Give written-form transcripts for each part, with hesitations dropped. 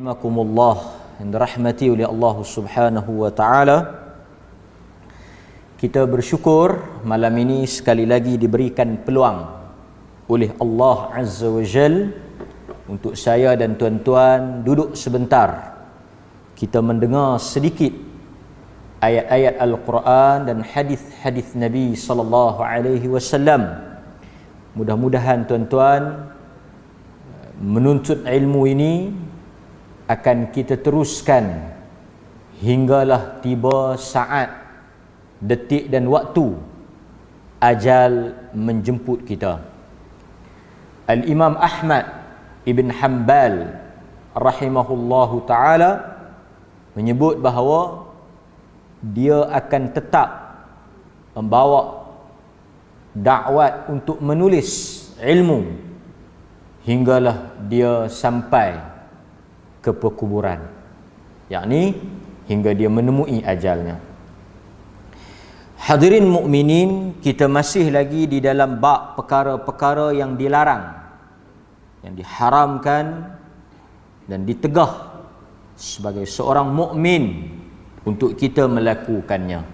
Rahimakumullah, yang dirahmati oleh Allah Subhanahu wa taala. Kita bersyukur malam ini sekali lagi diberikan peluang oleh Allah Azza wa Jal untuk saya dan tuan-tuan duduk sebentar, kita mendengar sedikit ayat-ayat Al-Quran dan hadis-hadis Nabi sallallahu alaihi wasallam. Mudah-mudahan tuan-tuan menuntut ilmu ini akan kita teruskan hinggalah tiba saat, detik dan waktu ajal menjemput kita. Al-Imam Ahmad Ibn Hanbal rahimahullahu ta'ala menyebut bahawa dia akan tetap membawa dakwat untuk menulis ilmu hinggalah dia sampai ke perkuburan, yakni hingga dia menemui ajalnya. Hadirin mukminin, kita masih lagi di dalam bab perkara-perkara yang dilarang, yang diharamkan dan ditegah sebagai seorang mukmin untuk kita melakukannya.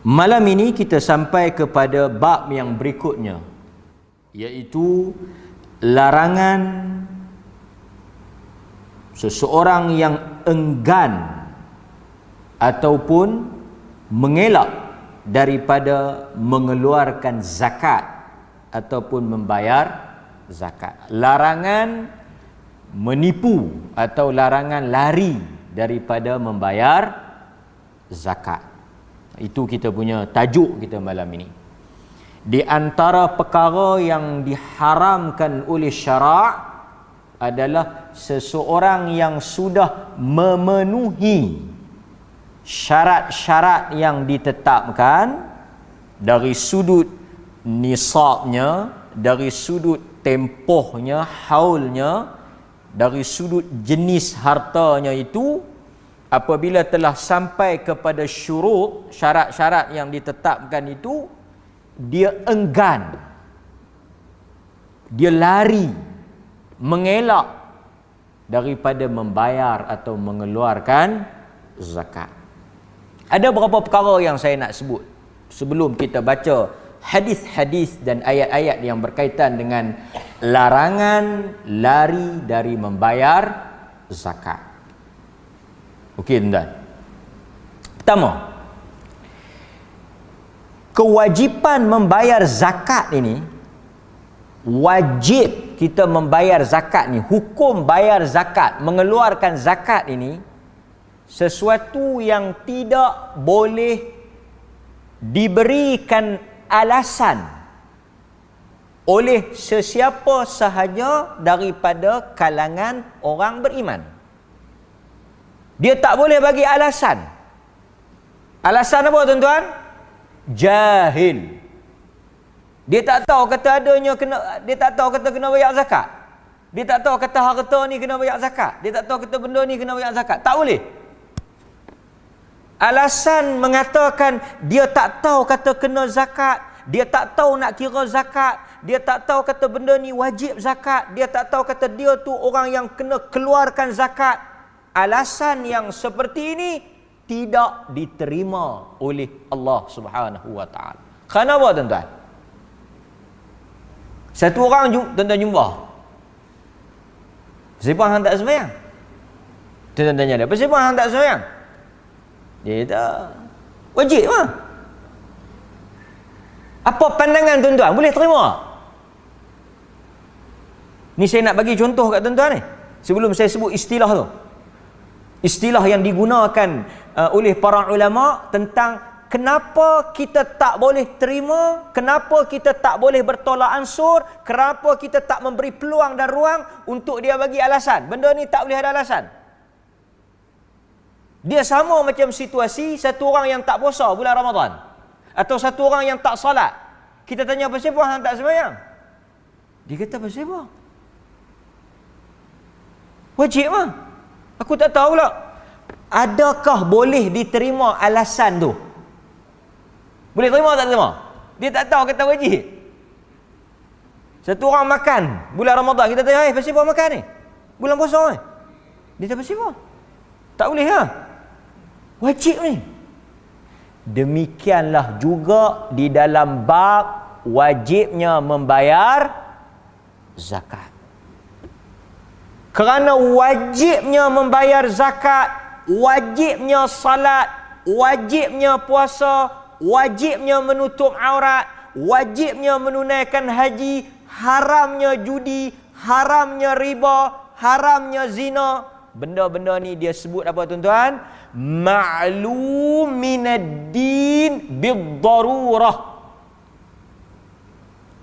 Malam ini kita sampai kepada bab yang berikutnya, iaitu larangan seseorang yang enggan ataupun mengelak daripada mengeluarkan zakat ataupun membayar zakat. Larangan menipu atau larangan lari daripada membayar zakat. Itu kita punya tajuk kita malam ini. Di antara perkara yang diharamkan oleh syarak adalah seseorang yang sudah memenuhi syarat-syarat yang ditetapkan dari sudut nisabnya, dari sudut tempohnya, haulnya, dari sudut jenis hartanya itu. Apabila telah sampai kepada syurut, syarat-syarat yang ditetapkan itu, dia enggan, dia lari, mengelak daripada membayar atau mengeluarkan zakat. Ada beberapa perkara yang saya nak sebut sebelum kita baca hadis-hadis dan ayat-ayat yang berkaitan dengan larangan lari dari membayar zakat. Okey tuan-tuan. Pertama, kewajipan membayar zakat ini, wajib kita membayar zakat ni, hukum bayar zakat, mengeluarkan zakat ini sesuatu yang tidak boleh diberikan alasan oleh sesiapa sahaja daripada kalangan orang beriman. Dia tak boleh bagi alasan. Alasan apa tuan-tuan? Jahil. Dia tak tahu kata adanya kena, dia tak tahu kata kena bayar zakat. Dia tak tahu kata harta ni kena bayar zakat. Dia tak tahu kata benda ni kena bayar zakat. Tak boleh. Alasan mengatakan dia tak tahu kata kena zakat, dia tak tahu nak kira zakat, dia tak tahu kata benda ni wajib zakat, dia tak tahu kata dia tu orang yang kena keluarkan zakat. Alasan yang seperti ini tidak diterima oleh Allah Subhanahu wa taala. Kenapa tuan-tuan? Satu orang tuan-tuan jumpa, siapa hang tak sembahyang? Tuan-tuan tanya dia, siapa hang tak sembahyang? Dia kata wajib lah. Apa pandangan tuan-tuan? Boleh terima? Ni saya nak bagi contoh kat tuan-tuan ni sebelum saya sebut istilah tu. Istilah yang digunakan oleh para ulama tentang kenapa kita tak boleh terima, kenapa kita tak boleh bertolak ansur, kenapa kita tak memberi peluang dan ruang untuk dia bagi alasan. Benda ni tak boleh ada alasan. Dia sama macam situasi satu orang yang tak puasa bulan Ramadan atau satu orang yang tak salat. Kita tanya apa siapa hang tak sembahyang? Dia kata apa siapa? Wajib lah. Aku tak tahu lah. Adakah boleh diterima alasan tu? Boleh terima tak terima? Dia tak tahu kata wajib. Satu orang makan bulan Ramadan, kita tanya, pasal apa makan ni? Bulan puasa ni. Dia tak bersifat. Tak boleh ha? Wajib ni. Demikianlah juga di dalam bab wajibnya membayar zakat. Kerana wajibnya membayar zakat, wajibnya salat, wajibnya puasa, wajibnya menutup aurat, wajibnya menunaikan haji, haramnya judi, haramnya riba, haramnya zina. Benda-benda ni dia sebut apa tuan-tuan? Ma'lum minad din bid-darurah.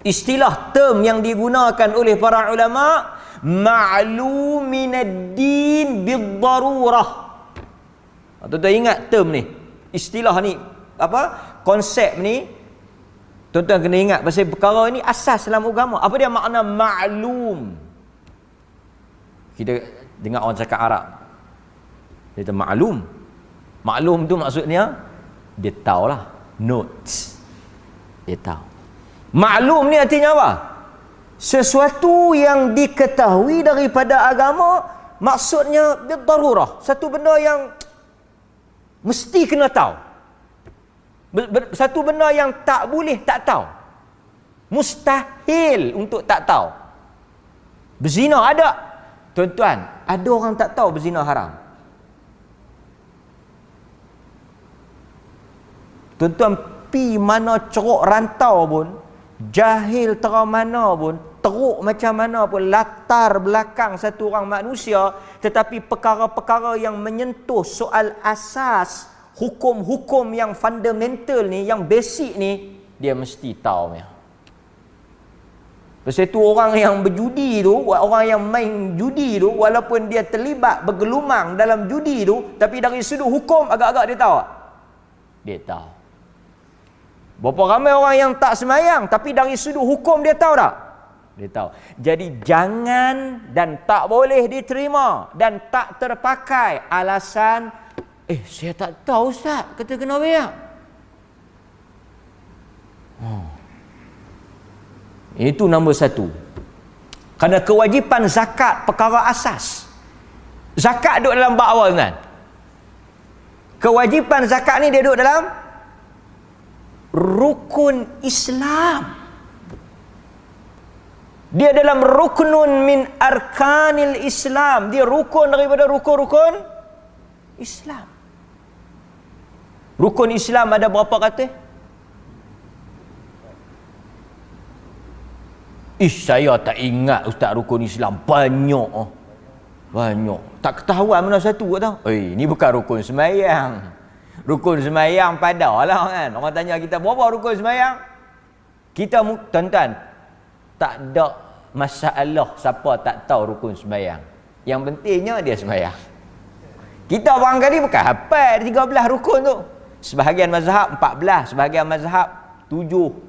Istilah term yang digunakan oleh para ulama, ma'lum minad din bid-darurah. Tuan-tuan ingat term ni, istilah ni, apa? Konsep ni tuan-tuan kena ingat pasal perkara ni asas dalam agama. Apa dia makna ma'lum? Kita dengar orang cakap Arab. Dia kata maklum. Maklum tu maksudnya dia tahulah, notes. Dia tahu. Maklum ni artinya apa? Sesuatu yang diketahui daripada agama, maksudnya bidarurah. Satu benda yang mesti kena tahu. Satu benda yang tak boleh tak tahu. Mustahil untuk tak tahu. Berzina ada. Tuan-tuan, ada orang tak tahu berzina haram. Tuan-tuan, pi mana ceruk rantau pun, jahil terang mana pun, teruk macam mana pun, latar belakang satu orang manusia, tetapi perkara-perkara yang menyentuh soal asas, hukum-hukum yang fundamental ni, yang basic ni, dia mesti tahu. Pasal itu orang yang berjudi tu, orang yang main judi tu, walaupun dia terlibat bergelumang dalam judi tu, tapi dari sudut hukum agak-agak dia tahu. Dia tahu. Berapa ramai orang yang tak semayang, tapi dari sudut hukum dia tahu tak? Dia tahu. Jadi jangan dan tak boleh diterima dan tak terpakai alasan, saya tak tahu Ustaz, kata kena bayar. Itu nombor satu. Kerana kewajipan zakat perkara asas. Zakat duduk dalam bab awal kan? Kewajipan zakat ni dia duduk dalam rukun Islam. Dia dalam ruknun min arkanil Islam. Dia rukun daripada rukun-rukun Islam. Rukun Islam ada berapa kata? Saya tak ingat Ustaz rukun Islam. Banyak. Banyak. Tak ketahuan mana satu tau. Ni bukan rukun semayang. Rukun semayang padalah kan. Orang tanya kita, berapa rukun semayang? Kita, tuan-tuan, tak ada masalah siapa tak tahu rukun semayang. Yang pentingnya dia semayang. Kita barangkali bukan hafal 13 rukun tu. Sebahagian mazhab 14, sebahagian mazhab 7.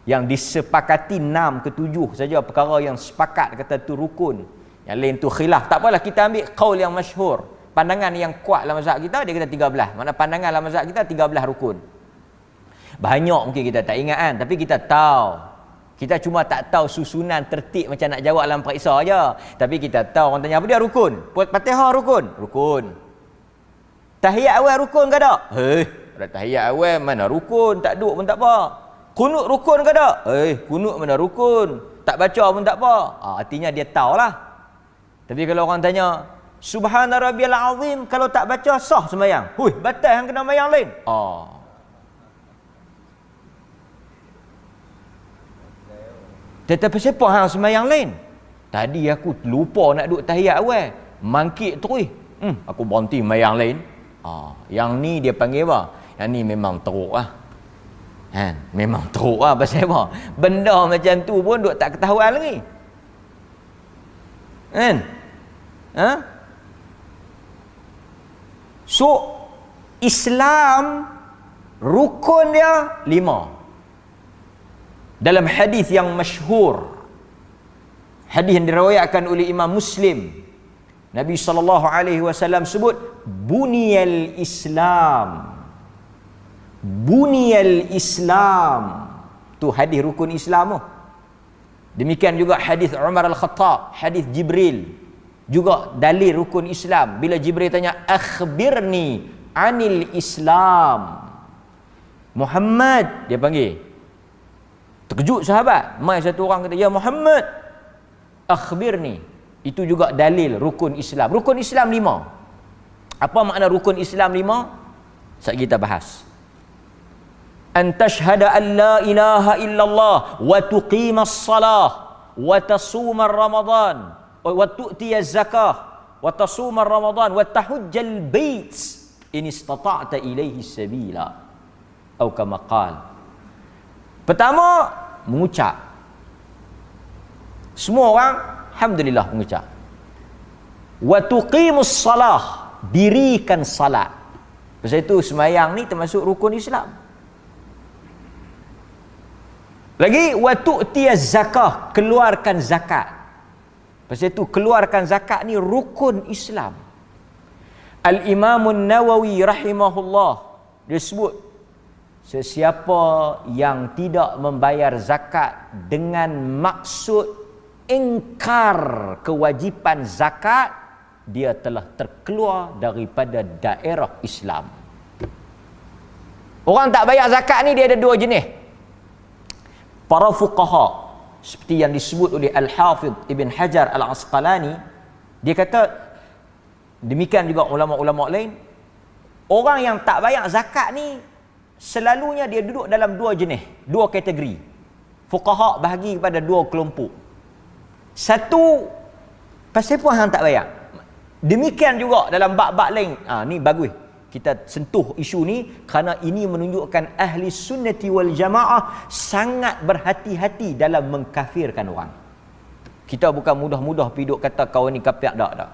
Yang disepakati 6 ke 7 saja perkara yang sepakat kata tu rukun. Yang lain tu khilaf. Tak apalah, kita ambil qaul yang masyhur. Pandangan yang kuat dalam mazhab kita, dia kata 13. Mana pandangan dalam mazhab kita 13 rukun. Banyak mungkin kita tak ingat kan, tapi kita tahu. Kita cuma tak tahu susunan tertib macam nak jawab dalam periksa aja. Tapi kita tahu orang tanya apa dia rukun. Fatihah rukun. Rukun. Tahiyat awal rukun ke tak? Ada tahiyat awal mana rukun, tak duduk pun tak apa. Kunut rukun ke tak? Kunut mana rukun? Tak baca pun tak apa. Artinya dia tahulah. Tapi kalau orang tanya, Subhana rabbiyal azim, kalau tak baca sah sembahyang. Batal hang kena sembahyang lain. Tetapi siapa hang sembahyang lain? Tadi aku lupa nak duduk tahiyat awal. Mangkit terus. Aku berhenti sembahyang lain. Yang ni dia panggil apa? Yang ni memang teruk lah. Memang teruk lah pasal apa? Benda macam tu pun duk tak ketahuan lagi. So Islam rukun dia 5. Dalam hadis yang masyhur, hadis yang diriwayatkan oleh Imam Muslim, Nabi SAW sebut buniyal Islam. Buniyal Islam. Tu hadis rukun Islam tu. Demikian juga hadis Umar Al-Khattab, hadis Jibril. juga dalil rukun Islam. Bila Jibril tanya, akhbirni anil Islam, Muhammad, dia panggil. Terkejut sahabat. Mai satu orang kata, ya Muhammad, akhbirni. Itu juga dalil rukun Islam. Rukun Islam 5. Apa makna rukun Islam 5? Saat kita bahas. An tashhada an la ilaha illallah wa tuqimas salah wa tasuma ramadan wa tu'tiya zakah wa tasuma ramadan wa tahujjal bait in istata'ta ilaihi sabila atau kama qala. Pertama, mengucap. Semua orang alhamdulillah mengucap. Wa tuqimus salah, dirikan salat. Pasal itu sembahyang ni termasuk rukun Islam. Lagi wa tu'tiyaz zakah, keluarkan zakat. Pasal itu keluarkan zakat ni rukun Islam. Al-Imam An-Nawawi rahimahullah dia sebut, sesiapa yang tidak membayar zakat dengan maksud ingkar kewajipan zakat, dia telah terkeluar daripada daerah Islam. Orang tak bayar zakat ni dia ada dua jenis. Para fuqaha seperti yang disebut oleh Al-Hafidh Ibn Hajar Al-Asqalani, dia kata demikian juga ulama-ulama lain, orang yang tak bayar zakat ni selalunya dia duduk dalam dua jenis, dua kategori. Fuqaha bahagi kepada dua kelompok. Satu, pasal apa hang tak bayar? Demikian juga dalam bab-bab lain. Ni bagus kita sentuh isu ni kerana ini menunjukkan ahli sunnati wal jamaah sangat berhati-hati dalam mengkafirkan orang. Kita bukan mudah-mudah piduk kata kawan ni kafir, tak.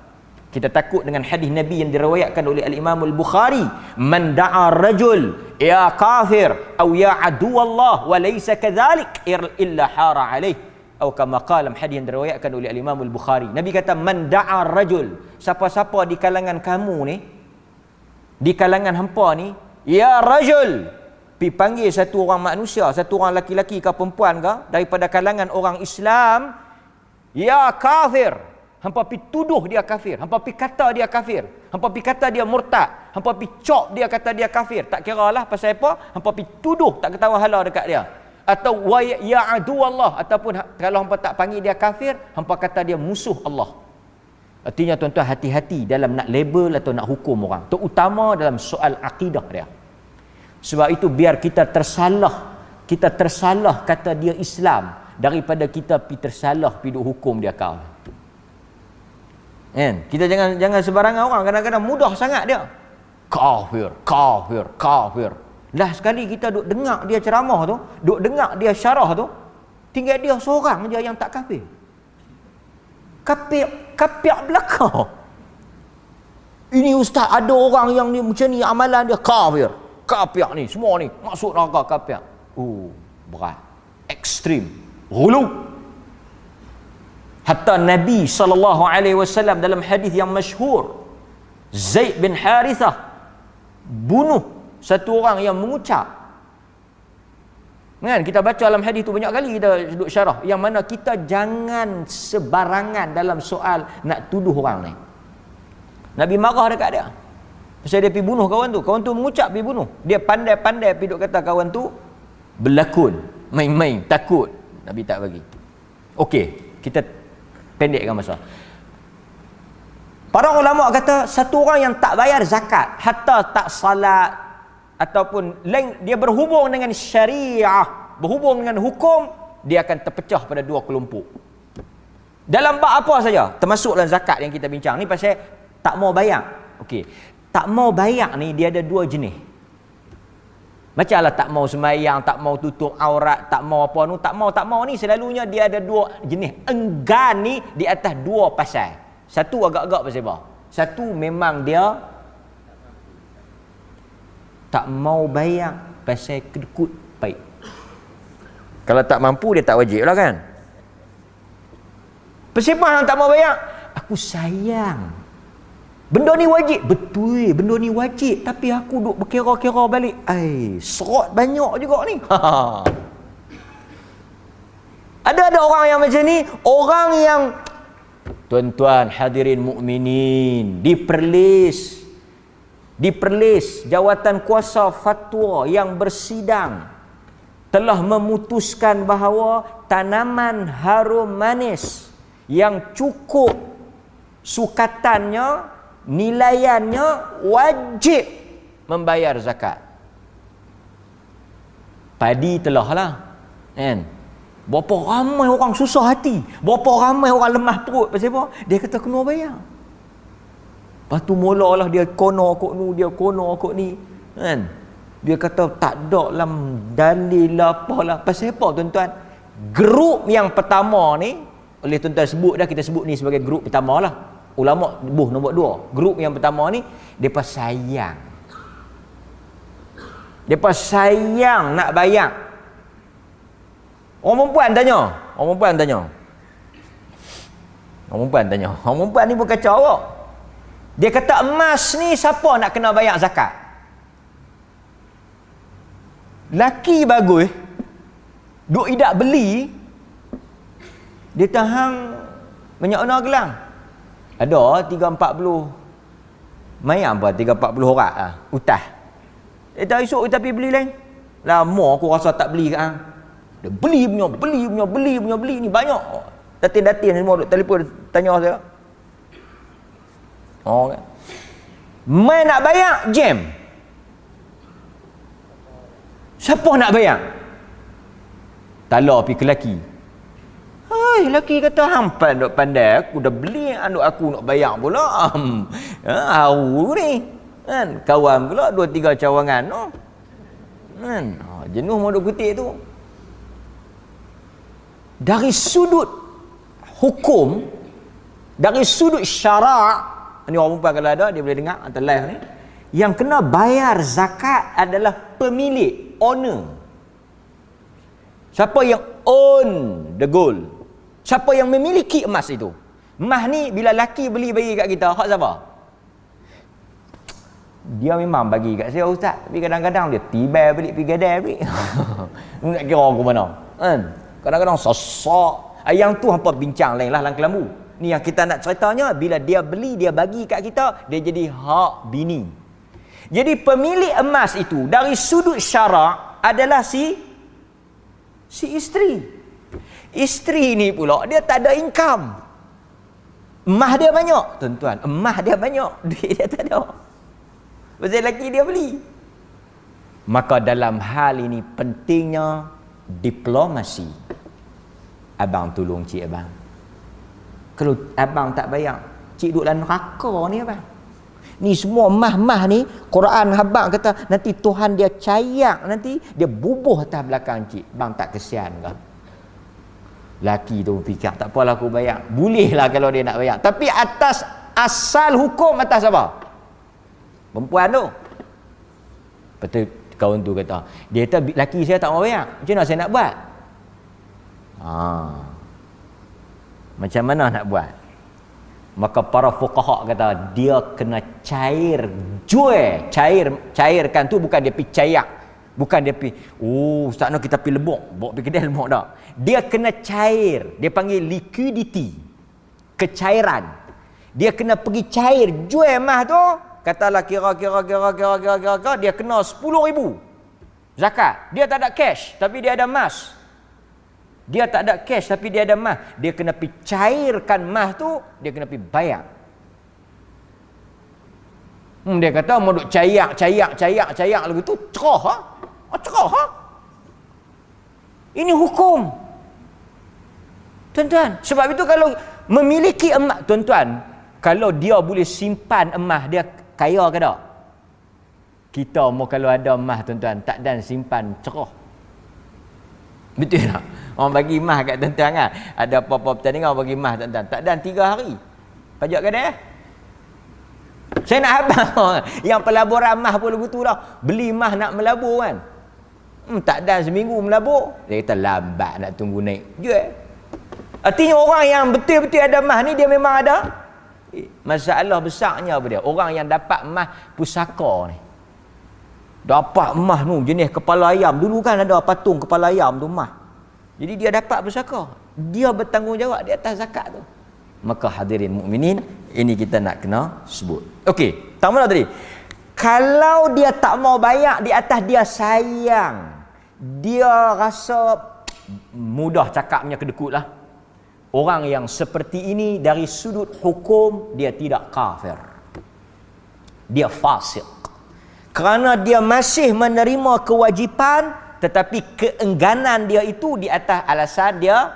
Kita takut dengan hadis Nabi yang diriwayatkan oleh Al-Imam Al-Bukhari, man da'a rajul ya kafir atau ya adu Allah wa laysa kadzalik illa hara alaih, atau kama qala, hadis yang diriwayatkan oleh Al-Imam Al-Bukhari. Nabi kata, man da'a rajul, siapa-siapa di kalangan kamu ni, di kalangan hampa ni, ya rajul, pi panggil satu orang manusia, satu orang laki-laki ke perempuan ke daripada kalangan orang Islam, ya kafir, hampa pi tuduh dia kafir, hampa pi kata dia kafir, hampa pi kata dia murtad, hampa pi cop dia kata dia kafir, tak kiralah pasal apa, hampa pi tuduh tak ketawa hala dekat dia. Atau wa ya adu Allah, ataupun kalau hampa tak panggil dia kafir, hampa kata dia musuh Allah. Artinya tuan-tuan hati-hati dalam nak label atau nak hukum orang, terutama dalam soal akidah dia. Sebab itu biar kita tersalah kata dia Islam daripada kita tersalah piduk hukum dia kau. Kan? Kita jangan sebarangan orang, kadang-kadang mudah sangat dia. Kafir. Dah sekali kita duk dengar dia ceramah tu, duk dengar dia syarah tu, tinggal dia seorang je yang tak kafir. Kafir belakang. Ini ustaz, ada orang yang ni macam ni amalan dia kafir. Kafir ni, semua ni masuk neraka kafir. Berat. Ekstrim. Ghulu. Hatta Nabi SAW dalam hadis yang masyhur, Zaid bin Harithah bunuh satu orang yang mengucap. Kan kita baca dalam hadis tu banyak kali kita duduk syarah, yang mana kita jangan sebarangan dalam soal nak tuduh orang ni. Nabi marah dekat dia pasal dia pergi bunuh kawan tu mengucap pergi bunuh. Dia pandai-pandai pergi duk kata kawan tu berlakon, main-main, takut. Nabi tak bagi. Okey, kita pendekkan masa. Para ulama kata satu orang yang tak bayar zakat, hatta tak salat ataupun lain, dia berhubung dengan syariah, berhubung dengan hukum, dia akan terpecah pada dua kelompok. Dalam bab apa saja, termasuk dalam zakat yang kita bincang ni pasal tak mau bayar. Okey, tak mau bayar ni dia ada dua jenis. Macamlah tak mau sembahyang, tak mau tutup aurat, tak mau apa nu, tak mau ni selalunya dia ada dua jenis. Enggan ni di atas dua pasal. Satu agak-agak pasal apa? Satu memang dia tak mau bayar pasal kedekut baik. Kalau tak mampu dia tak wajib lah kan. Pasal apa yang tak mau bayar? Aku sayang. Benda ni wajib. Betul, benda ni wajib. Tapi aku duk berkira-kira balik. Serot banyak juga ni. Ada orang yang macam ni. Orang yang Tuan-tuan hadirin mukminin, diperlis jawatan kuasa fatwa yang bersidang telah memutuskan bahawa tanaman harum manis yang cukup sukatannya, nilaiannya wajib membayar zakat. Padi telah lah, kan? Berapa ramai orang susah hati, berapa ramai orang lemah perut. Pasal apa? Dia kata kena bayar. Lepas tu mulalah dia kono kok ni, dia kono kok ni, kan? Dia kata tak ada dalam dalil apalah. Pasal apa tuan-tuan? Grup yang pertama ni, oleh tuan-tuan sebut dah, kita sebut ni sebagai grup pertama lah. Ulama buh nombor 2. Grup yang pertama ni, depa sayang. Depa sayang nak bayar. Orang perempuan tanya. Orang perempuan ni pun kacau awak. Dia kata emas ni siapa nak kena bayar zakat? Laki bagus, duk idak beli, dia tahang banyak mana gelang. Ada 3-40. Mayan apa 3-40 orang ah, utah. Dia esok kita pergi beli lain. Lama aku rasa tak beli kat hang. Dia beli ni banyak. Datin-datin semua duk telefon tanya saya. Oh kan. Mai nak bayar jam. Siapa nak bayar? Tala pergi ke laki. Hai, laki kata hampan duk pandai, aku dah beli anak aku nak bayar pula. Haru ni. Kan, kawan pula 2-3 cawangan no. Kan, jenuh mau duk kutip tu. Dari sudut hukum, dari sudut syarak, ni orang perempuan kalau ada dia boleh dengar atau live ni, yang kena bayar zakat adalah pemilik, owner. Siapa yang own the gold, siapa yang memiliki emas itu. Emas ni bila laki beli bagi kat kita, hak siapa? Dia memang bagi kat saya ustaz, tapi kadang-kadang dia tiba balik pergi gadai balik. Nak kira aku mana kan? Kadang-kadang sosok yang tu hampa bincang lain lah dalam kelambu. Ni yang kita nak ceritanya, bila dia beli, dia bagi kat kita, dia jadi hak bini. Jadi pemilik emas itu dari sudut syarak adalah si isteri. Isteri ni pula dia tak ada income. Emas dia banyak, tuan-tuan. Emas dia banyak, duit dia tak ada. Pasal lelaki dia beli. Maka dalam hal ini pentingnya diplomasi. Abang tolong cik abang. Kalau abang tak bayar, cik duduk dalam neraka ni abang. Ni semua mah-mah ni, Quran abang kata nanti Tuhan dia cayak, nanti dia bubuh atas belakang cik. Bang tak kesian ke? Laki tu fikir, tak apalah aku bayar. Bolehlah kalau dia nak bayar. Tapi atas asal hukum atas apa? Perempuan tu. Betul kawan tu kata, dia kata laki saya tak mau bayar. Macam mana saya nak buat? Macam mana nak buat? Maka para fuqaha kata dia kena cairkan tu bukan dia pergi cayak, bukan dia pergi ustaz nak kita pergi lebok, bawa pergi kedai lebok dak. Dia kena cair, dia panggil liquidity, kecairan. Dia kena pergi cair, jual emas tu, katalah kira dia kena 10,000 zakat. Dia tak ada cash tapi dia ada emas. Dia tak ada cash tapi dia ada emas. Dia kena pergi cairkan emas tu, dia kena pergi bayar. Dia kata mau duk cayak lagu tu cerah ha? Cerah ha? Ini hukum. Tuan-tuan, sebab itu kalau memiliki emas, tuan-tuan, kalau dia boleh simpan emas, dia kaya ke tak? Kita mau kalau ada emas, tuan-tuan, tak dan simpan cerah. Betul tak? Orang bagi emas kat tuan-tuan kan? Ada apa-apa pertandingan orang bagi emas tuan-tuan. Tak dan 3 hari. Pajak kedai. Saya nak abang yang pelaburan emas pun begitu dah. Beli emas nak melabur kan. Tak dan seminggu melabur. Dia kata lambat nak tunggu naik. Jual. Artinya orang yang betul-betul ada emas ni dia memang ada. Masalah besarnya apa dia? Orang yang dapat emas pusaka ni. Dapat emas tu jenis kepala ayam. Dulu kan ada patung kepala ayam tu emas. Jadi dia dapat pusaka. Dia bertanggungjawab di atas zakat tu. Maka hadirin mukminin, ini kita nak kena sebut. Okey, tak mana tadi? Kalau dia tak mau bayar di atas dia sayang, dia rasa mudah cakapnya kedekut lah. Orang yang seperti ini dari sudut hukum dia tidak kafir. Dia fasik. Kerana dia masih menerima kewajipan, tetapi keengganan dia itu di atas alasan dia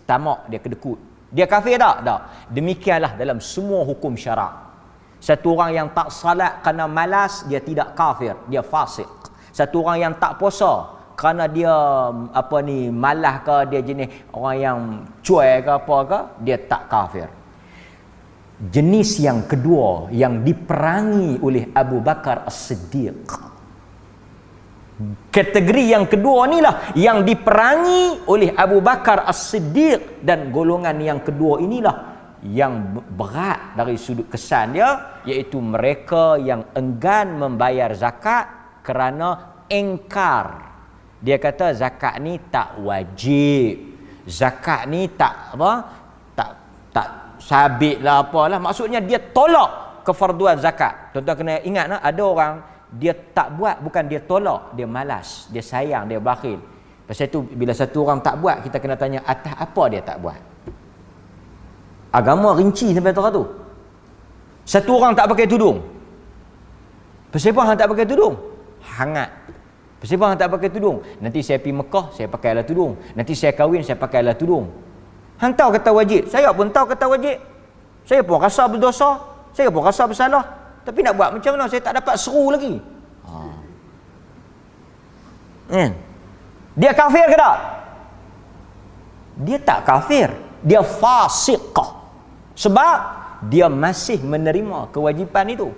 tamak, dia kedekut. Dia kafir tak? Tak. Demikianlah dalam semua hukum syarak. Satu orang yang tak salat kerana malas, dia tidak kafir, dia fasik. Satu orang yang tak puasa kerana dia malas ke, dia jenis orang yang cuai ke apa ke, dia tak kafir. Jenis yang kedua yang diperangi oleh Abu Bakar As-Siddiq. Kategori yang kedua inilah yang diperangi oleh Abu Bakar As-Siddiq, dan golongan yang kedua inilah yang berat dari sudut kesan dia, iaitu mereka yang enggan membayar zakat kerana engkar. Dia kata zakat ni tak wajib, zakat ni tak sabit lah apalah. Maksudnya dia tolak kefarduan zakat. Tuan-tuan kena ingat, ada orang dia tak buat, bukan dia tolak, dia malas, dia sayang, dia bakhil. Pasal itu bila satu orang tak buat, kita kena tanya atas apa dia tak buat. Agama rinci sampai tu. Satu orang tak pakai tudung. Pasal apa hang tak pakai tudung? Hangat. Pasal apa hang tak pakai tudung? Nanti saya pergi Mekah, saya pakailah tudung. Nanti saya kahwin, saya pakailah tudung. Hang tahu kata wajib, saya pun tahu kata wajib. Saya pun rasa berdosa, saya pun rasa bersalah. Tapi nak buat macam mana? Saya tak dapat seru lagi. Dia kafir ke tak? Dia tak kafir. Dia fasik. Sebab dia masih menerima kewajipan itu.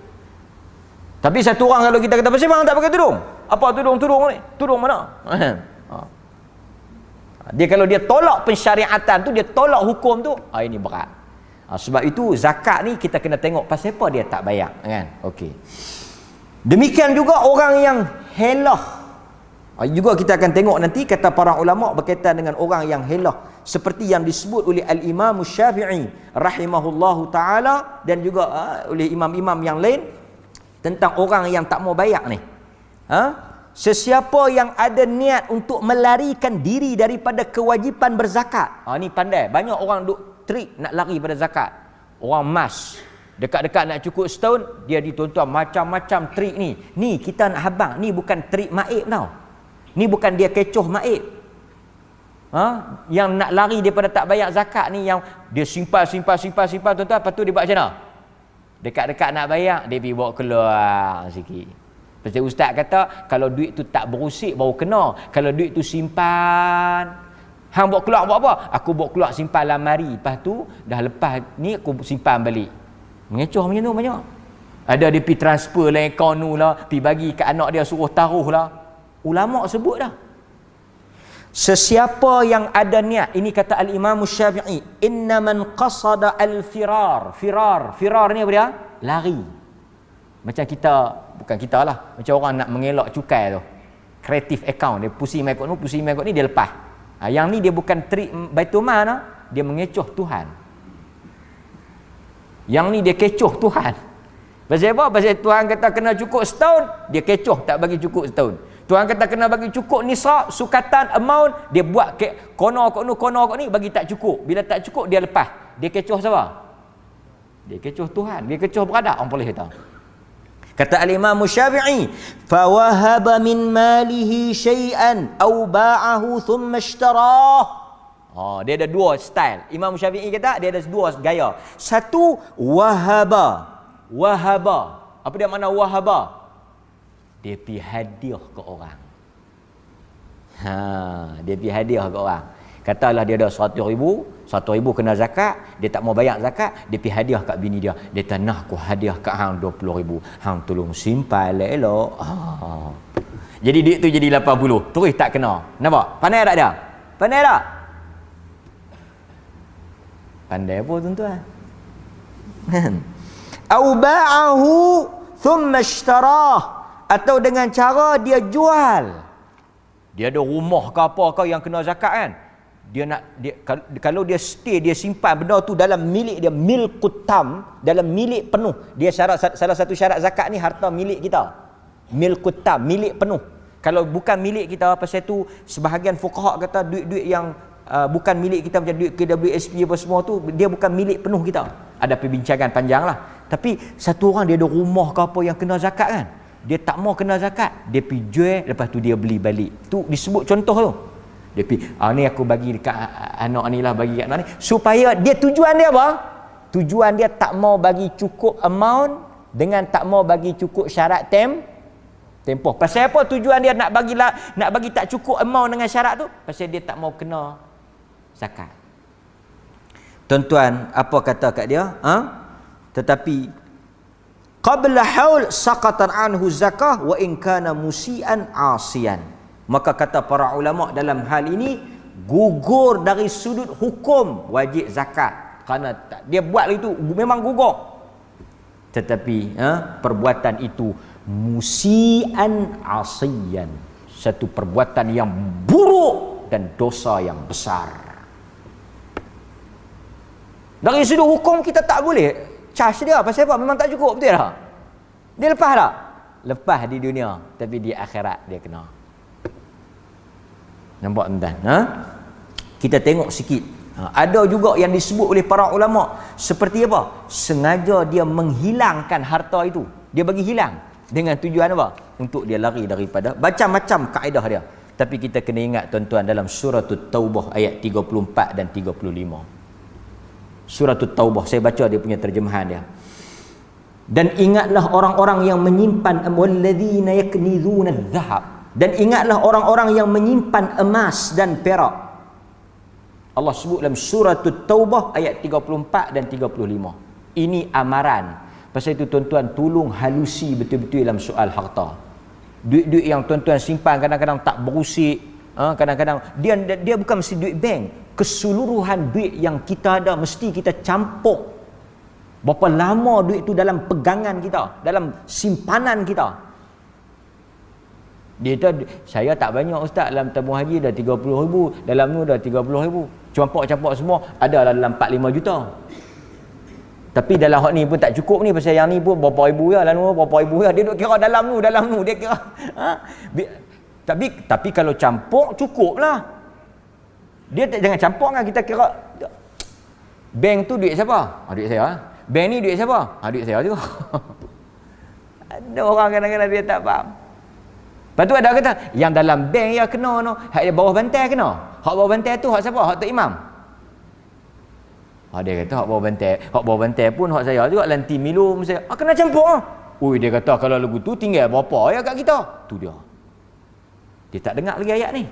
Tapi satu orang kalau kita kata, pasal bang tak pakai tudung? Apa tudung ni? Tudung mana? Dia kalau dia tolak pensyariatan tu, dia tolak hukum tu, ini berat. Sebab itu zakat ni kita kena tengok pasal apa dia tak bayar, kan? Okey. Demikian juga orang yang helah. Juga kita akan tengok nanti kata para ulama berkaitan dengan orang yang helah, seperti yang disebut oleh Al-Imam Syafi'i rahimahullahu taala, dan juga oleh imam-imam yang lain tentang orang yang tak mau bayar ni. Sesiapa yang ada niat untuk melarikan diri daripada kewajipan berzakat. Ni pandai. Banyak orang duk trik nak lari pada zakat. Orang mas dekat-dekat nak cukup setahun, dia dituntut macam-macam trik ni. Ni kita nak habang, ni bukan trik maib tau. Ni bukan dia kecoh maib. Yang nak lari daripada tak bayar zakat ni, yang dia simpan tuan-tuan, lepas tu dia buat macam mana? Dekat-dekat nak bayar, dia pergi bawa keluar sikit. Pasal ustaz kata kalau duit tu tak berusik baru kena. Kalau duit tu simpan, hang bawa keluar buat apa? Aku bawa keluar simpan lamari. Lepas tu dah lepas ni aku simpan balik. Mengecoh macam tu banyak. Ada dia pergi transfer lah akaun tu lah, pergi bagi kat anak dia suruh taruh lah. Ulama sebut dah. Sesiapa yang ada niat, ini kata Al-Imam Syafi'i, inna man qasada al-firar. Firar ni apa dia? Lari. Macam kita, bukan kita lah, macam orang nak mengelak cukai tu. Creative account, dia pusing mai kot ni dia lepas. Yang ni dia bukan trik Baitul Mal lah, dia mengecoh Tuhan. Yang ni dia kecoh Tuhan. Pasal apa? Pasal Tuhan kata kena cukup setahun, dia kecoh tak bagi cukup setahun. Tuhan kata kena bagi cukup nisab, sukatan, amount, dia buat kono kot ni bagi tak cukup. Bila tak cukup dia lepas. Dia kecoh siapa? Dia kecoh Tuhan, dia kecoh beradak, orang boleh kata. Kata Al-Imam Syafi'i, fawahaba min malihi syai'an aw ba'ahu thumma ishtarah. Dia ada dua style. Imam Syafi'i kata dia ada dua gaya. Satu, wahaba. Apa dia makna wahaba? Dia pergi hadiah ke orang. Dia pergi hadiah ke orang. Katalah dia ada 100,000 kena zakat, dia tak mau bayar zakat, dia pergi hadiah kat bini dia. Dia kata, nah aku hadiah kat hang 20,000. Hang tolong simpan elok. Jadi duit tu jadi 80. Terus tak kena. Nampak? Pandai tak dia? Pandai tak? Pandai apa tuan-tuan? Au ba'ahu thumma ishtarah, atau dengan cara dia jual. Dia ada rumah ke apa ke yang kena zakat kan? Kalau dia stay, dia simpan benda tu dalam milik dia, milkut tam, dalam milik penuh. Dia salah satu syarat zakat ni, harta milik kita. Milkut tam, milik penuh. Kalau bukan milik kita, pasal tu sebahagian fuqaha kata duit-duit yang bukan milik kita, macam duit KWSP apa semua tu, dia bukan milik penuh kita. Ada perbincangan panjang lah. Tapi satu orang dia ada rumah ke apa yang kena zakat kan, dia tak mau kena zakat, dia pergi jual, lepas tu dia beli balik. Tu disebut contoh tu. Dia pergi, ni aku bagi dekat anak ni lah, bagi kat anak ni, supaya dia, tujuan dia apa? Tujuan dia tak mau bagi cukup amount dengan tak mau bagi cukup syarat tempoh. Pasal apa tujuan dia nak bagi tak cukup amount dengan syarat tu? Pasal dia tak mau kena zakat. Tuan-tuan, apa kata kat dia? Tetapi qabla haul saqatan anhu zakah wa in kana musian asian. Maka kata para ulama dalam hal ini gugur dari sudut hukum wajib zakat, kerana dia buat itu memang gugur. Tetapi perbuatan itu musian asian, satu perbuatan yang buruk dan dosa yang besar. Dari sudut hukum kita tak boleh charge dia, pasal apa? Memang tak cukup, betul tak? Dia lepas tak? Lepas di dunia, tapi di akhirat dia kena. Nampak tuan? Kita tengok sikit. Ada juga yang disebut oleh para ulama seperti apa? Sengaja dia menghilangkan harta itu. Dia bagi hilang dengan tujuan apa? Untuk dia lari daripada macam-macam kaedah dia. Tapi kita kena ingat tuan-tuan, dalam surah Taubah ayat 34 dan 35. Surah Taubah, saya baca dia punya terjemahan dia. Dan ingatlah orang-orang yang menyimpan walladzina yaknizuna adh-dhahab. Dan ingatlah orang-orang yang menyimpan emas dan perak. Allah sebut dalam surah Taubah ayat 34 dan 35. Ini amaran. Pasal itu tuan-tuan, tolong halusi betul-betul dalam soal harta. Duit-duit yang tuan-tuan simpan kadang-kadang tak berusik, kadang-kadang dia bukan mesti duit bank. Keseluruhan duit yang kita ada mesti kita campur. Berapa lama duit itu dalam pegangan kita, dalam simpanan kita. Dia kata, saya tak banyak ustaz, dalam tabung haji dah 30,000, dalam ni dah 30,000. Campak-campak semua ada dalam 4-5 juta. Tapi dalam hak ni pun tak cukup ni, pasal yang ni pun berapa ribu ya, lalu berapa ribu ya. Dia duk kira dalam tu dia kira. Tapi kalau campur cukup lah. Dia jangan campur kan, kita kira bank tu duit siapa? Duit saya. Bank ni duit siapa? Duit saya juga. Ada orang kadang-kadang dia tak faham. Lepas tu ada kata, yang dalam bank ya kena no. Hak bawah bantai kena. Hak bawah bantai tu hak siapa? Hak Tok Imam. Dia kata hak bawah bantai pun hak saya juga, lanti milum saya. Kena campur ah. Ui, dia kata kalau lagu tu tinggal berapa ya kat kita? Tu dia. Dia tak dengar lagi ayat ni.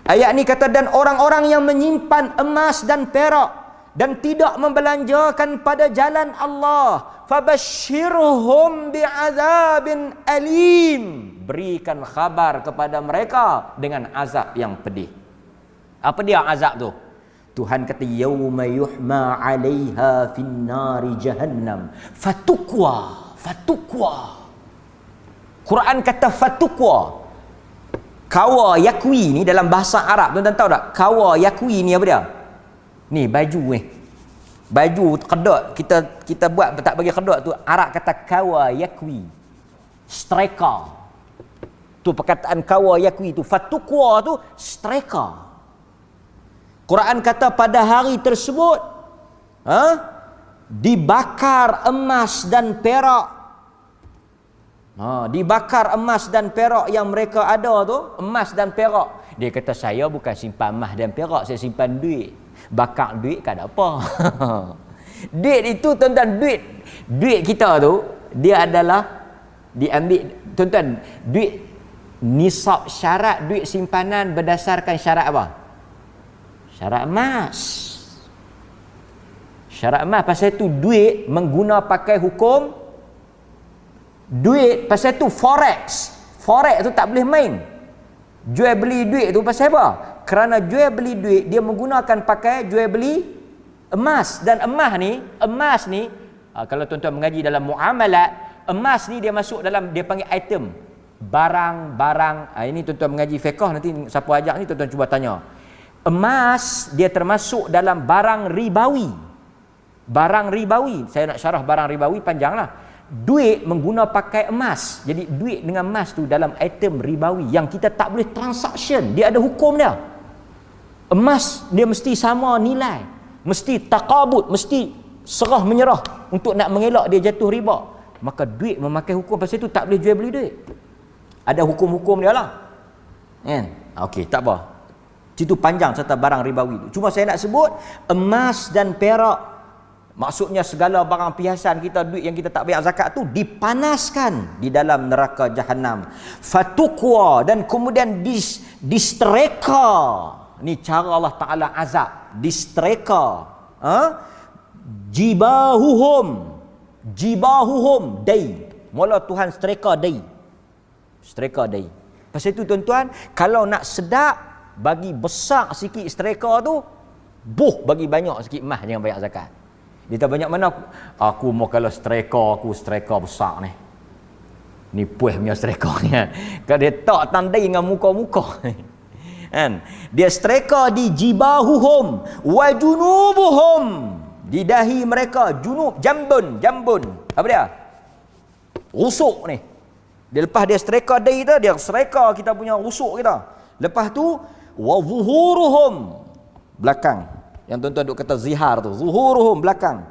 Ayat ni kata, dan orang-orang yang menyimpan emas dan perak dan tidak membelanjakan pada jalan Allah, fabashshirhum bi'adzabin alim. Berikan khabar kepada mereka dengan azab yang pedih. Apa dia azab tu? Tuhan kata, yauma yuhma 'alaiha finnari jahannam fatukwa. Quran kata fatukwa. Kawa yakwi ni dalam bahasa Arab, tuan-tuan tahu tak? Kawa yakwi ni apa dia? Ni baju ni. Baju kedok kita buat tak bagi kedok tu, Arab kata kawa yakwi. Striker. Tu perkataan kawa yakwi tu. Fatukwa tu striker. Quran kata pada hari tersebut dibakar emas dan perak. Dibakar emas dan perak yang mereka ada tu, emas dan perak. Dia kata, saya bukan simpan emas dan perak, saya simpan duit. Bakar duit kan apa? Duit itu tuan-tuan, duit kita tu dia adalah diambil, tuan-tuan, duit nisab syarat duit simpanan berdasarkan syarat apa? Syarat emas. Syarat emas. Pasal tu duit mengguna pakai hukum duit. Pasal tu forex tu tak boleh main. Jual beli duit tu pasal apa? Kerana jual beli duit dia menggunakan pakai jual beli emas. Dan emas ni kalau tuan-tuan mengaji dalam muamalat, emas ni dia masuk dalam, dia panggil item, barang. Ini tuan-tuan mengaji fiqh, nanti siapa ajak ni tuan-tuan cuba tanya. Emas dia termasuk dalam barang ribawi. Barang ribawi. Saya nak syarah barang ribawi panjanglah. Duit mengguna pakai emas. Jadi duit dengan emas tu dalam item ribawi yang kita tak boleh transaction. Dia ada hukum dia. Emas dia mesti sama nilai. Mesti taqabud, mesti serah menyerah untuk nak mengelak dia jatuh riba. Maka duit memakai hukum, pasal itu tak boleh jual beli duit. Ada hukum-hukum dia lah. Kan? Okey, tak apa. Itu panjang serta barang ribawi tu. Cuma saya nak sebut emas dan perak, maksudnya segala barang perhiasan kita, duit yang kita tak bayar zakat tu dipanaskan di dalam neraka Jahannam. Fatukwa, dan kemudian distreka. Ni cara Allah Ta'ala azab. Distreka. Jibahuhum day. Mula Tuhan streka day. Streka day. Pasal itu tuan-tuan, kalau nak sedap, bagi besar sikit streka tu, bagi banyak sikit emas, jangan bayar zakat. Dia tak banyak mana aku mau kalau streka, aku streka besar ni. Ni puih punya streka ni. Kalau dia tak tandai dengan muka-muka. Kan? Dia streka di jibahuhum wa junubuhum, di dahi mereka. Junub, jambun. Apa dia? Rusuk ni. Dia lepas dia streka dahi tu, dia streka kita punya rusuk kita. Lepas tu wa zuhuruhum, belakang. Yang tuan-tuan duk kata zihar tu, zuhuruhum, belakang.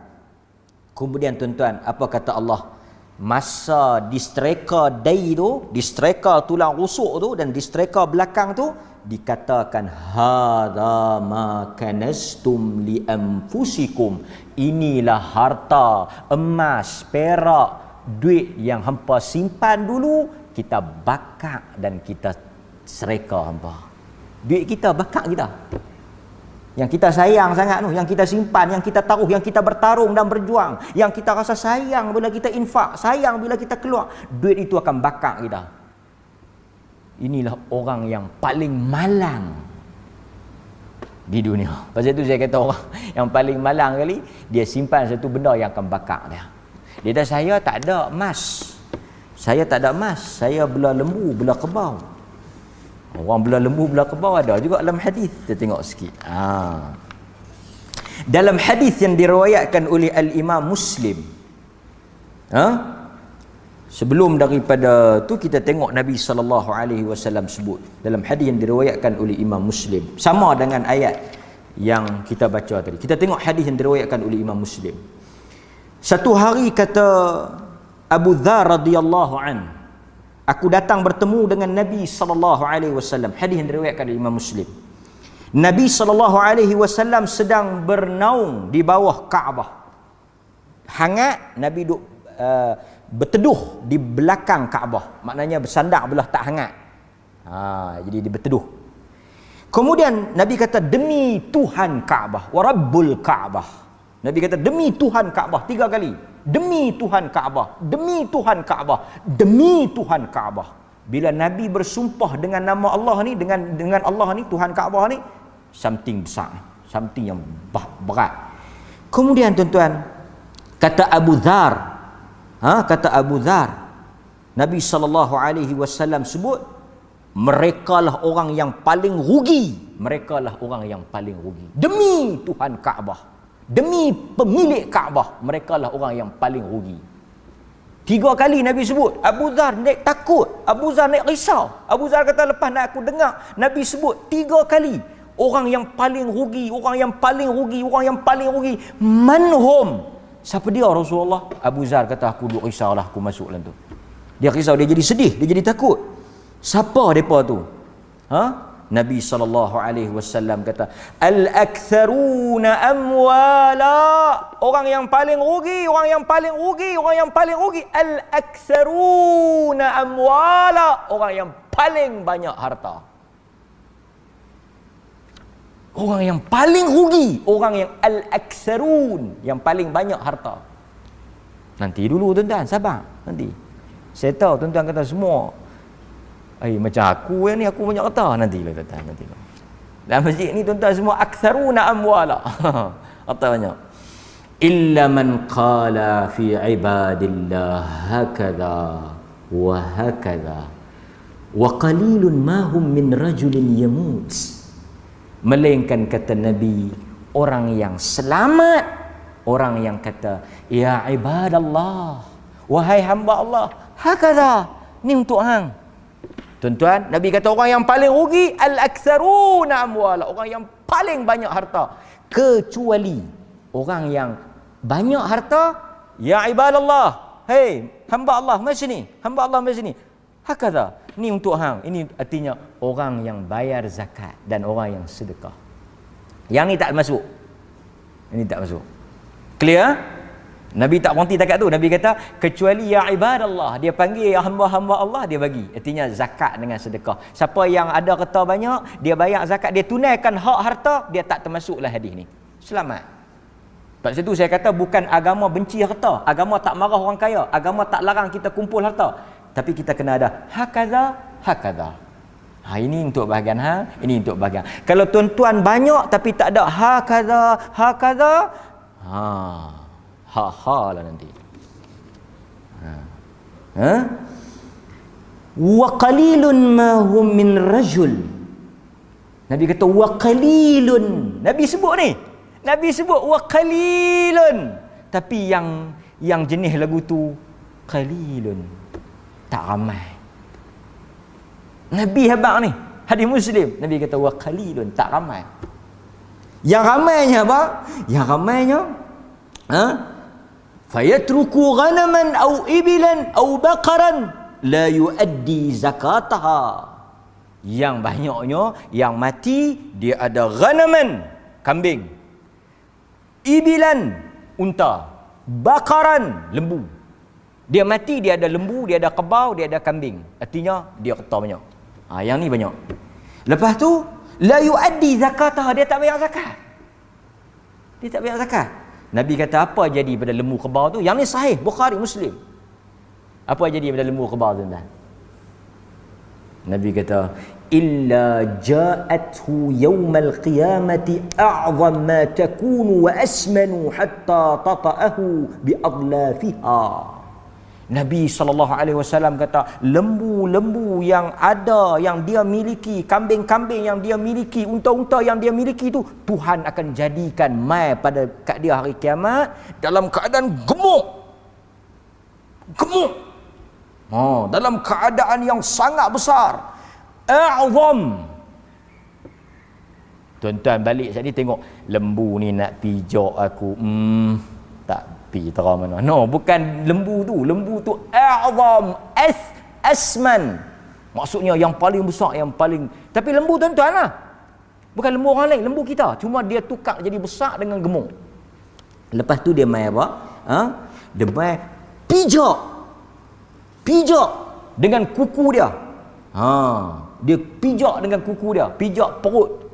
Kemudian tuan-tuan, apa kata Allah? Masa distreka dahi tu, distreka tulang rusuk tu dan distreka belakang tu, dikatakan hadza ma kanastum li anfusikum. Inilah harta, emas, perak, duit yang hampa simpan dulu, kita bakar dan kita sereka hampa. Duit kita bakar kita. Yang kita sayang sangat tu, yang kita simpan, yang kita taruh, yang kita bertarung dan berjuang, yang kita rasa sayang bila kita infak, sayang bila kita keluar, duit itu akan bakar kita. Inilah orang yang paling malang di dunia. Pasal itu saya kata orang yang paling malang kali, dia simpan satu benda yang akan bakar dia. Dia kata, saya tak ada emas. Saya tak ada emas. Saya belah lembu, belah kebau. Orang belah lembu, belah kebau ada juga dalam hadis. Kita tengok sikit. Dalam hadis yang diriwayatkan oleh Al-Imam Muslim. Sebelum daripada tu kita tengok Nabi SAW sebut. Dalam hadis yang diriwayatkan oleh Imam Muslim. Sama dengan ayat yang kita baca tadi. Kita tengok hadis yang diriwayatkan oleh Imam Muslim. Satu hari kata Abu Dzar radhiyallahu an, aku datang bertemu dengan Nabi SAW. Hadis yang diriwayatkan oleh Imam Muslim. Nabi SAW sedang bernaung di bawah Kaabah. Hangat, Nabi duduk berteduh di belakang Kaabah. Maknanya bersandar belah tak hangat. Jadi dia berteduh. Kemudian Nabi kata, demi Tuhan Kaabah, wa Rabbul Kaabah. Nabi kata, demi Tuhan Kaabah 3 kali. Demi Tuhan Kaabah, demi Tuhan Kaabah, demi Tuhan Kaabah. Bila Nabi bersumpah dengan nama Allah ni, dengan Allah ni, Tuhan Kaabah ni, something besar, something yang berat. Kemudian tuan-tuan, kata Abu Dzar, Nabi SAW sebut, merekalah orang yang paling rugi. Merekalah orang yang paling rugi. Demi Tuhan Kaabah, demi pemilik Kaabah, merekalah orang yang paling rugi. 3 kali Nabi sebut. Abu Dzar naik takut, Abu Dzar naik risau. Abu Dzar kata, lepas nak aku dengar Nabi sebut 3 kali, orang yang paling rugi, orang yang paling rugi, orang yang paling rugi. Manhum? Siapa dia Rasulullah? Abu Dzar kata, aku duk risaulah aku masuk dalam tu. Dia risau, dia jadi sedih, dia jadi takut. Siapa mereka tu? Nabi SAW kata, al-aktharuna amwala, orang yang paling rugi, orang yang paling rugi, orang yang paling rugi. Al-aktharuna amwala, orang yang paling banyak harta. Orang yang paling rugi, orang yang al-aktharun, yang paling banyak harta. Nanti dulu tuan-tuan, sabar nanti. Saya tahu tuan-tuan kata semua, macam aku yang ni, aku banyak harta. Nantilah tuan-tuan, nantilah. Dalam masjid ni tuan-tuan semua aktsaruna amwala. Harta banyak. Illa man qala fi ibadillah hakadha wa hakadha wa qalilun ma hum min rajulin yamut. Melainkan kata Nabi, orang yang selamat, orang yang kata, ya ibadallah, wahai hamba Allah, hakadha, ni untuk hang. Tuan-tuan, Nabi kata orang yang paling rugi al-aktsaruna amwala, orang yang paling banyak harta. Kecuali orang yang banyak harta, ya ibadallah, hei hamba Allah mari sini, hamba Allah mari sini. Hakadha, ni untuk hang. Ini artinya orang yang bayar zakat dan orang yang sedekah. Yang ni tak masuk. Ini tak masuk. Clear? Nabi tak berhenti takat tu. Nabi kata kecuali ya ibadallah, dia panggil ya hamba-hamba Allah, dia bagi. Artinya zakat dengan sedekah. Siapa yang ada harta banyak, dia bayar zakat, dia tunaikan hak harta, dia tak termasuklah hadis ni. Selamat. Sebab itu saya kata bukan agama benci harta, agama tak marah orang kaya, agama tak larang kita kumpul harta. Tapi kita kena ada hakadha, hakadha. Ini untuk bahagian hang, ini untuk bahagian. Kalau tuan-tuan banyak tapi tak ada hakadha, hakadha, ha lah nanti. Wa qalilun ma hum min rajul. Nabi kata wa qalilun. Nabi sebut ni. Nabi sebut wa qalilun. Tapi yang jenis lagu tu qalilun. Tak ramai. Nabi habaq ni. Hadis Muslim. Nabi kata wa qalilun, tak ramai. Yang ramainya apa? Yang ramainya fayatruku ghanaman au ibilan au baqaran la yuaddi zakataha. Yang banyaknya yang mati dia ada ghanaman, kambing, ibilan, unta, baqaran, lembu. Dia mati dia ada lembu, dia ada kebau, dia ada kambing. Artinya dia harta banyak. Yang ni banyak. Lepas tu la yuaddi zakataha, dia tak bayar zakat. Dia tak bayar zakat. Nabi kata apa jadi pada lembu kebau tu? Yang ni sahih Bukhari Muslim. Apa jadi pada lembu kebau tu tuan? Nabi kata illa ja'athu yawmal qiyamati a'zam ma takunu wa asmanu hatta tata'ahu bi adlafiha. Nabi SAW kata lembu-lembu yang ada, yang dia miliki, kambing-kambing yang dia miliki, unta-unta yang dia miliki tu, Tuhan akan jadikan mai pada kat dia hari kiamat dalam keadaan gemuk. Gemuk. Dalam keadaan yang sangat besar. A'zam. Tuan-tuan balik sekali tengok lembu ni nak pijak aku. Tak tera mana. No, bukan lembu tu. Lembu tu a'zam, asman. Maksudnya yang paling besar, yang paling. Tapi lembu tuan-tuan lah. Bukan lembu orang lain, lembu kita. Cuma dia tukar jadi besar dengan gemuk. Lepas tu dia main apa? Dia main pijak. Pijak dengan kuku dia. Dia pijak dengan kuku dia. Pijak perut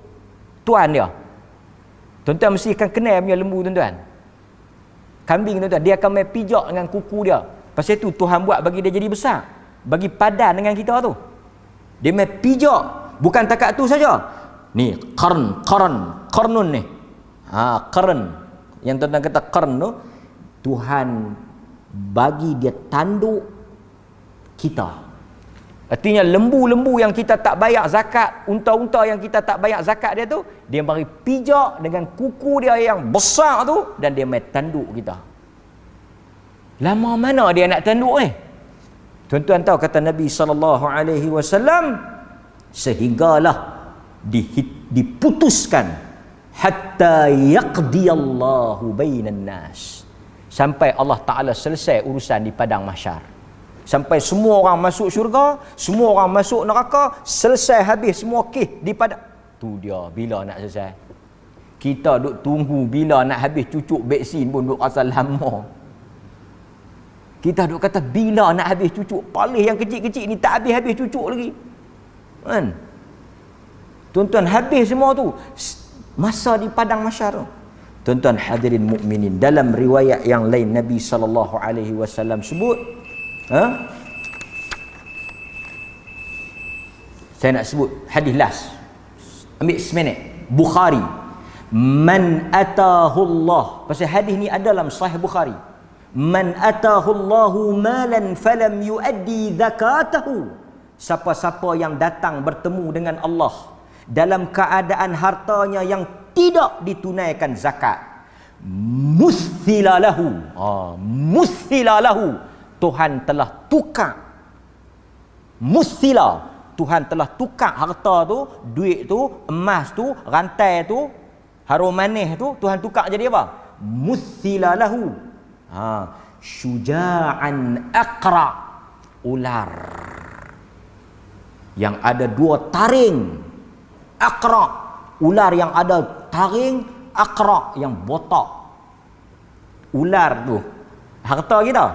tuan dia. Tuan-tuan mesti akan kenal punya lembu tuan-tuan. Kambing tuan-tuan, dia akan main pijak dengan kuku dia. Pasal tu Tuhan buat bagi dia jadi besar. Bagi padan dengan kita tu. Dia main pijak. Bukan takat tu saja. Ni qarnun ni. Qarn. Yang tuan-tuan kata qarn tu, Tuhan bagi dia tanduk kita. Artinya lembu-lembu yang kita tak bayar zakat, unta-unta yang kita tak bayar zakat dia tu, dia bagi pijak dengan kuku dia yang besar tu dan dia main tanduk kita. Lama mana dia nak tanduk ni? Tuan-tuan tahu kata Nabi SAW, sehinggalah diputuskan hatta yaqdiyallahu bainan nas. Sampai Allah Ta'ala selesai urusan di padang mahsyar. Sampai semua orang masuk syurga, semua orang masuk neraka, selesai habis semua kes di padang. Tu dia bila nak selesai. Kita duk tunggu bila nak habis cucuk vaksin pun duk rasa lama. Kita duk kata bila nak habis cucuk, paling yang kecil-kecil ni tak habis-habis cucuk lagi. Kan? Tuan-tuan habis semua tu masa di padang mahsyar tu. Tuan-tuan hadirin mukminin, dalam riwayat yang lain Nabi SAW sebut, saya nak sebut hadis last, ambil seminit. Bukhari, man atahullah, pasal hadis ni ada dalam Sahih Bukhari. Man atahullahu malan falam yuaddi zakatahu. Siapa-siapa yang datang bertemu dengan Allah dalam keadaan hartanya yang tidak ditunaikan zakat, musilalahu, musilalahu, Tuhan telah tukar, musila, Tuhan telah tukar harta tu, duit tu, emas tu, rantai tu, harum manis tu, Tuhan tukar jadi apa? Musilalahu, syuja'an aqra, ular yang ada 2 taring, aqra, ular yang ada taring, aqra yang botak. Ular tu harta kita,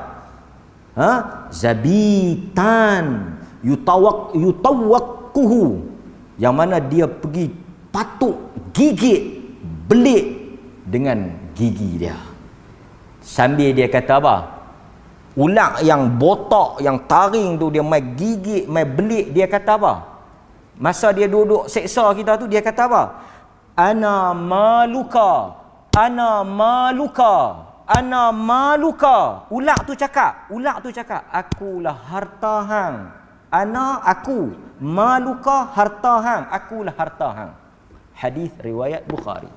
zabitan yutawakkuhu, yang mana dia pergi patuk, gigit, belit dengan gigi dia. Sambil dia kata apa? Ular yang botak, yang taring tu, dia mai gigit, mai belit, dia kata apa? Masa dia duduk seksa kita tu, dia kata apa? Ana maluka, ana maluka, ana maluka. Ular tu cakap, akulah harta hang. Ana, aku, maluka, harta hang, akulah harta hang. Hadis riwayat Bukhari.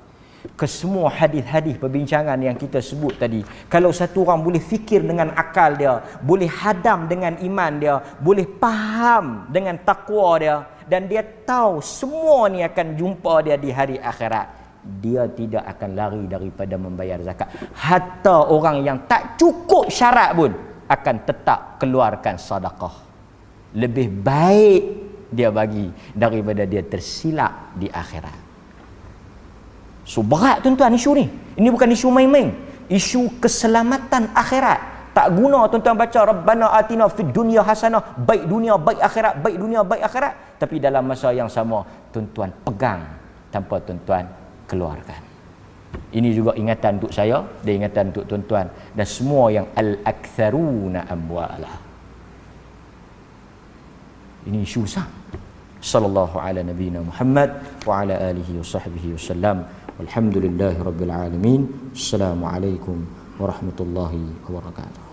Kesemua hadis-hadis perbincangan yang kita sebut tadi, kalau satu orang boleh fikir dengan akal dia, boleh hadam dengan iman dia, boleh faham dengan takwa dia, dan dia tahu semua ni akan jumpa dia di hari akhirat, dia tidak akan lari daripada membayar zakat. Hatta orang yang tak cukup syarat pun akan tetap keluarkan sedekah. Lebih baik dia bagi daripada dia tersilap di akhirat. So berat tuan-tuan isu ni. Ini bukan isu main-main. Isu keselamatan akhirat. Tak guna tuan-tuan baca Rabbana atina fid dunya hasanah, baik dunia baik akhirat, baik dunia baik akhirat, tapi dalam masa yang sama tuan-tuan pegang tanpa tuan-tuan keluarkan. Ini juga ingatan untuk saya dan ingatan untuk tuan-tuan dan semua yang al-aktsaruna amwala. Ini isu besar. Sallallahu ala nabiyina Muhammad wa ala alihi wa sahbihi wasallam. Alhamdulillahirabbil alamin. Assalamualaikum warahmatullahi wabarakatuh.